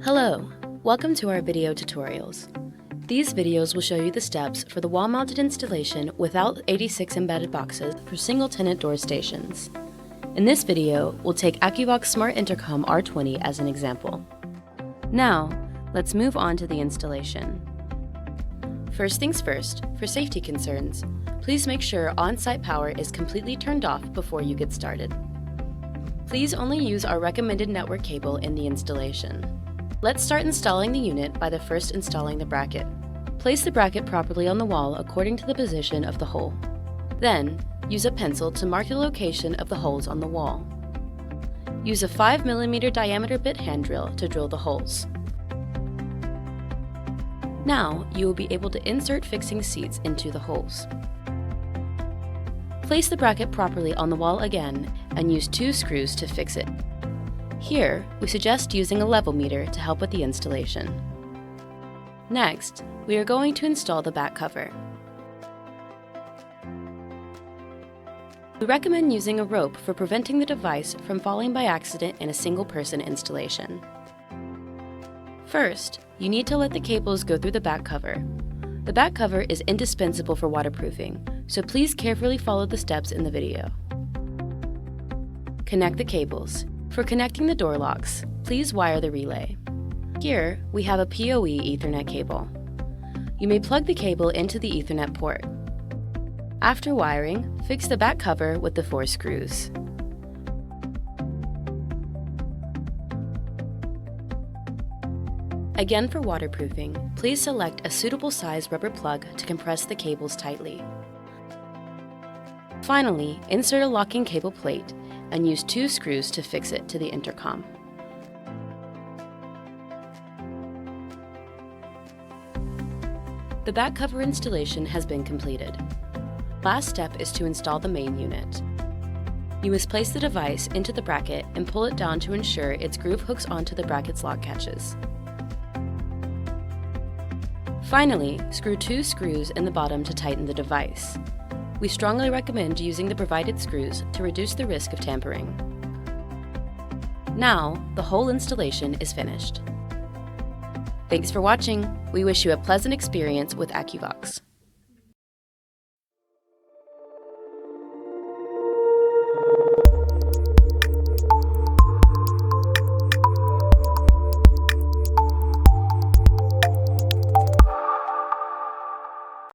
Hello, welcome to our video tutorials. These videos will show you the steps for the wall-mounted installation without 86 embedded boxes for single-tenant door stations. In this video, we'll take Akuvox Smart Intercom R20 as an example. Now, let's move on to the installation. First things first, for safety concerns, please make sure on-site power is completely turned off before you get started. Please only use our recommended network cable in the installation. Let's start installing the unit by first installing the bracket. Place the bracket properly on the wall according to the position of the hole. Then, use a pencil to mark the location of the holes on the wall. Use a 5 mm diameter bit hand drill to drill the holes. Now, you will be able to insert fixing seats into the holes. Place the bracket properly on the wall again and use 2 screws to fix it. Here, we suggest using a level meter to help with the installation. Next, we are going to install the back cover. We recommend using a rope for preventing the device from falling by accident in a single-person installation. First, you need to let the cables go through the back cover. The back cover is indispensable for waterproofing, so please carefully follow the steps in the video. Connect the cables. For connecting the door locks, please wire the relay. Here, we have a PoE Ethernet cable. You may plug the cable into the Ethernet port. After wiring, fix the back cover with the 4 screws. Again, for waterproofing, please select a suitable size rubber plug to compress the cables tightly. Finally, insert a locking cable plate and use 2 screws to fix it to the intercom. The back cover installation has been completed. Last step is to install the main unit. You must place the device into the bracket and pull it down to ensure its groove hooks onto the bracket's lock catches. Finally, screw 2 screws in the bottom to tighten the device. We strongly recommend using the provided screws to reduce the risk of tampering. Now, the whole installation is finished. Thanks for watching. We wish you a pleasant experience with Akuvox.